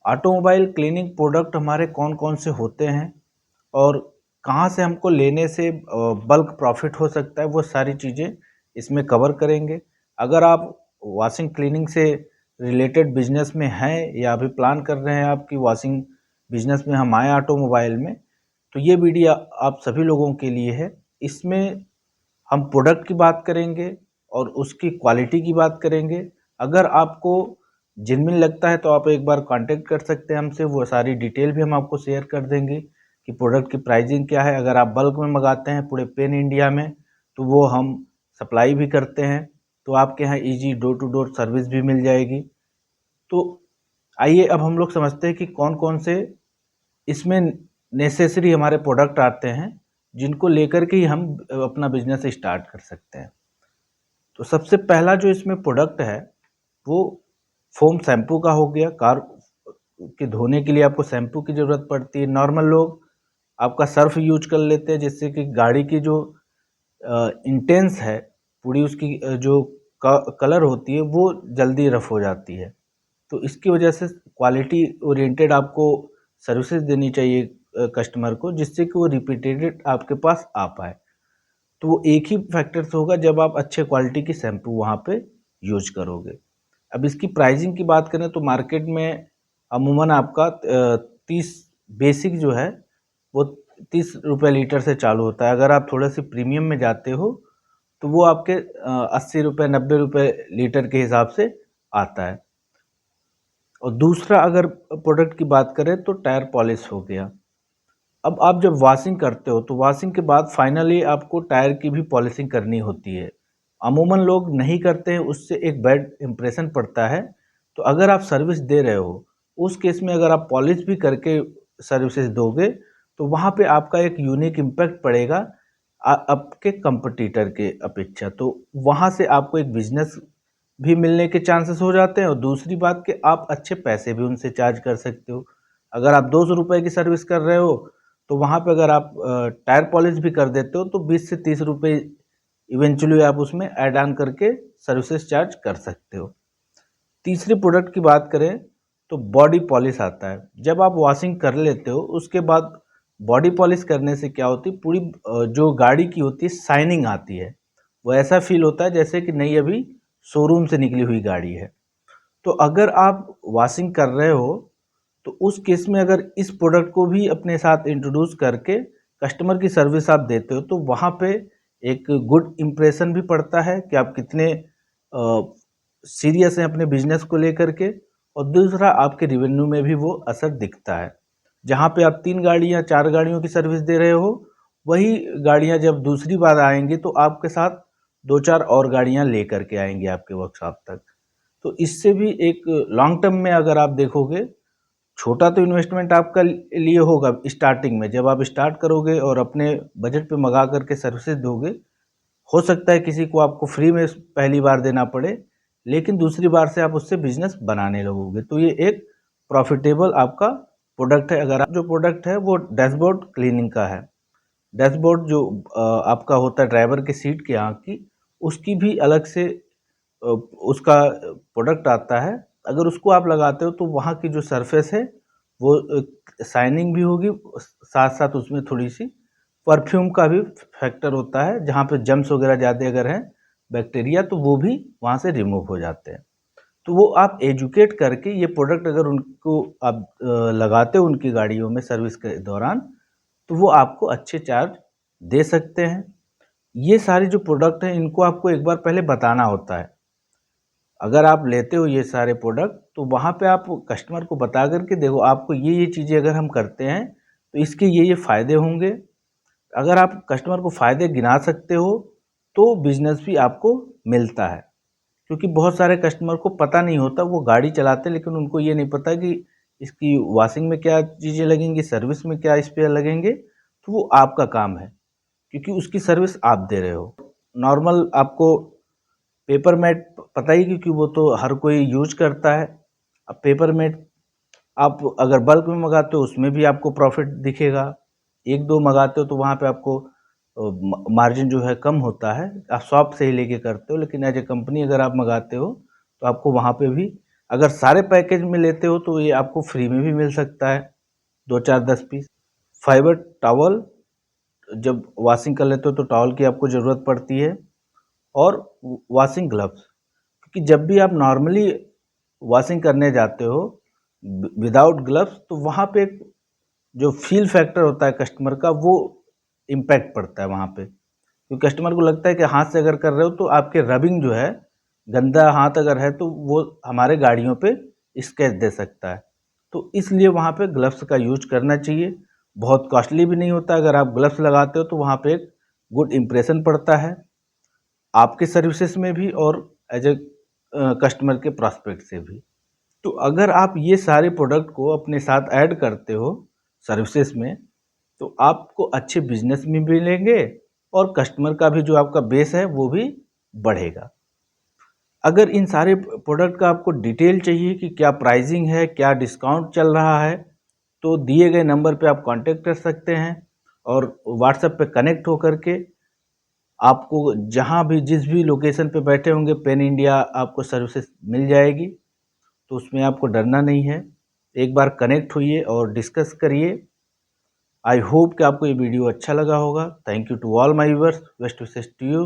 Automobile cleaning product हमारे कौन कौन से होते हैं और कहाँ से हमको लेने से बल्क प्रॉफिट हो सकता है, वो सारी चीज़ें इसमें कवर करेंगे। अगर आप वॉशिंग क्लीनिंग से रिलेटेड बिजनेस में हैं या अभी प्लान कर रहे हैं आपकी वॉशिंग बिजनेस में हम आए ऑटोमोबाइल में, तो ये वीडियो आप सभी लोगों के लिए है। इसमें हम प्रोडक्ट की बात करेंगे और उसकी क्वालिटी की बात करेंगे। अगर आपको जेन्युइन लगता है तो आप एक बार कांटेक्ट कर सकते हैं हमसे, वो सारी डिटेल भी हम आपको शेयर कर देंगे कि प्रोडक्ट की प्राइसिंग क्या है। अगर आप बल्क में मंगाते हैं पूरे पैन इंडिया में तो वो हम सप्लाई भी करते हैं, तो आपके यहाँ easy door to door service भी मिल जाएगी। तो आइए अब हम लोग समझते हैं कि कौन कौन से इसमें नेसेसरी हमारे प्रोडक्ट आते हैं जिनको लेकर के ही हम अपना बिजनेस स्टार्ट कर सकते हैं। तो सबसे पहला जो इसमें प्रोडक्ट है वो फोम शैम्पू का हो गया। कार के धोने के लिए आपको शैम्पू की ज़रूरत पड़ती है। नॉर्मल लोग आपका सर्फ यूज कर लेते हैं, जिससे कि गाड़ी की जो इंटेंस है पूरी उसकी जो कलर होती है वो जल्दी रफ हो जाती है। तो इसकी वजह से क्वालिटी ओरिएंटेड आपको सर्विसेज देनी चाहिए कस्टमर को, जिससे कि वो रिपीटेड आपके पास आ पाए। तो वो एक ही फैक्टर से होगा जब आप अच्छे क्वालिटी की शैम्पू वहाँ पे यूज करोगे। अब इसकी प्राइसिंग की बात करें तो मार्केट में अमूमन आपका 30 बेसिक जो है वो 30 रुपये लीटर से चालू होता है। अगर आप थोड़े से प्रीमियम में जाते हो तो वो आपके 80 रुपये 90 रुपये लीटर के हिसाब से आता है। और दूसरा अगर प्रोडक्ट की बात करें तो टायर पॉलिश हो गया। अब आप जब वॉशिंग करते हो तो वॉशिंग के बाद फाइनली आपको टायर की भी पॉलिशिंग करनी होती है। अमूमन लोग नहीं करते हैं, उससे एक बैड इम्प्रेशन पड़ता है। तो अगर आप सर्विस दे रहे हो उस केस में अगर आप पॉलिश भी करके सर्विसेज दोगे तो वहाँ पे आपका एक यूनिक इम्पैक्ट पड़ेगा आपके कंपटीटर के अपेक्षा। तो वहाँ से आपको एक बिजनेस भी मिलने के चांसेस हो जाते हैं और दूसरी बात कि आप अच्छे पैसे भी उनसे चार्ज कर सकते हो। अगर आप 200 रुपये की सर्विस कर रहे हो तो वहाँ पे अगर आप टायर पॉलिश भी कर देते हो तो 20 से 30 रुपये इवेंचुअली आप उसमें ऐड ऑन करके सर्विसेज चार्ज कर सकते हो। तीसरे प्रोडक्ट की बात करें तो बॉडी पॉलिश आता है। जब आप वॉशिंग कर लेते हो उसके बाद बॉडी पॉलिश करने से क्या होती है, पूरी जो गाड़ी की होती है शाइनिंग आती है। वो ऐसा फील होता है जैसे कि नई अभी शोरूम से निकली हुई गाड़ी है। तो अगर आप वॉशिंग कर रहे हो तो उस केस में अगर इस प्रोडक्ट को भी अपने साथ इंट्रोड्यूस करके कस्टमर की सर्विस आप देते हो तो वहाँ पे एक गुड इम्प्रेशन भी पड़ता है कि आप कितने सीरियस हैं अपने बिजनेस को लेकर के। और दूसरा आपके रेवेन्यू में भी वो असर दिखता है। जहाँ पे आप 3 गाड़ियाँ 4 गाड़ियों की सर्विस दे रहे हो, वही गाड़ियाँ जब दूसरी बार आएंगी तो आपके साथ 2-4 और गाड़ियाँ लेकर के आएंगी आपके वर्कशॉप तक। तो इससे भी एक लॉन्ग टर्म में अगर आप देखोगे, छोटा तो इन्वेस्टमेंट आपका लिए होगा स्टार्टिंग में, जब आप स्टार्ट करोगे और अपने बजट पे मंगा करके सर्विसेज दोगे, हो सकता है किसी को आपको फ्री में पहली बार देना पड़े, लेकिन दूसरी बार से आप उससे बिजनेस बनाने लगोगे। तो ये एक प्रॉफिटेबल आपका प्रोडक्ट है। अगर आप जो प्रोडक्ट है वो डैशबोर्ड क्लीनिंग का है। डैशबोर्ड जो आपका होता है ड्राइवर के सीट के यहाँ की, उसकी भी अलग से उसका प्रोडक्ट आता है। अगर उसको आप लगाते हो तो वहाँ की जो सरफेस है वो शाइनिंग भी होगी, साथ साथ उसमें थोड़ी सी परफ्यूम का भी फैक्टर होता है। जहाँ पे जम्स वगैरह ज़्यादा अगर हैं बैक्टीरिया तो वो भी वहाँ से रिमूव हो जाते हैं। तो वो आप एजुकेट करके ये प्रोडक्ट अगर उनको आप लगाते हो उनकी गाड़ियों में सर्विस के दौरान तो वो आपको अच्छे चार्ज दे सकते हैं। ये सारी जो प्रोडक्ट हैं इनको आपको एक बार पहले बताना होता है। अगर आप लेते हो ये सारे प्रोडक्ट तो वहाँ पे आप कस्टमर को बता कर के देखो आपको ये चीज़ें अगर हम करते हैं तो इसके ये फ़ायदे होंगे। अगर आप कस्टमर को फ़ायदे गिना सकते हो तो बिजनेस भी आपको मिलता है। क्योंकि बहुत सारे कस्टमर को पता नहीं होता, वो गाड़ी चलाते हैं लेकिन उनको ये नहीं पता कि इसकी वॉशिंग में क्या चीज़ें लगेंगी, सर्विस में क्या स्पेयर लगेंगे। तो वो आपका काम है क्योंकि उसकी सर्विस आप दे रहे हो। नॉर्मल आपको पेपर मैट पता ही, क्योंकि वो तो हर कोई यूज करता है। अब पेपर मैट आप अगर बल्क में मंगाते हो उसमें भी आपको प्रॉफिट दिखेगा। 1-2 मंगाते हो तो वहाँ पे आपको मार्जिन जो है कम होता है। आप शॉप से ही लेके करते हो, लेकिन एज ए कंपनी अगर आप मंगाते हो तो आपको वहाँ पे भी अगर सारे पैकेज में लेते हो तो ये आपको फ्री में भी मिल सकता है, 2 4 10 पीस। फाइबर टॉवल, जब वॉशिंग कर लेते हो तो टॉवल की आपको ज़रूरत पड़ती है, और वॉशिंग ग्लव्स, क्योंकि जब भी आप नॉर्मली वॉशिंग करने जाते हो विदाउट ग्लव्स तो वहाँ पे जो फील फैक्टर होता है कस्टमर का वो इम्पैक्ट पड़ता है वहाँ पे, क्योंकि कस्टमर को लगता है कि हाथ से अगर कर रहे हो तो आपके रबिंग जो है, गंदा हाथ अगर है तो वो हमारे गाड़ियों पे स्क्रैच दे सकता है। तो इसलिए वहाँ पे ग्लव्स का यूज करना चाहिए। बहुत कॉस्टली भी नहीं होता, अगर आप ग्लव्स लगाते हो तो वहाँ पे एक गुड इम्प्रेशन पड़ता है आपके सर्विसेज में भी और एज ए कस्टमर के प्रॉस्पेक्ट से भी। तो अगर आप ये सारे प्रोडक्ट को अपने साथ ऐड करते हो सर्विसेज में, तो आपको अच्छे बिजनेस में भी मिलेंगे और कस्टमर का भी जो आपका बेस है वो भी बढ़ेगा। अगर इन सारे प्रोडक्ट का आपको डिटेल चाहिए कि क्या प्राइसिंग है, क्या डिस्काउंट चल रहा है, तो दिए गए नंबर पे आप कांटेक्ट कर सकते हैं और व्हाट्सएप पे कनेक्ट होकर के आपको जहाँ भी जिस भी लोकेशन पे बैठे होंगे पेन इंडिया आपको सर्विसेज मिल जाएगी। तो उसमें आपको डरना नहीं है, एक बार कनेक्ट होइए और डिस्कस करिए। आई होप कि आपको ये वीडियो अच्छा लगा होगा। Thank you to all my viewers, best wishes to you.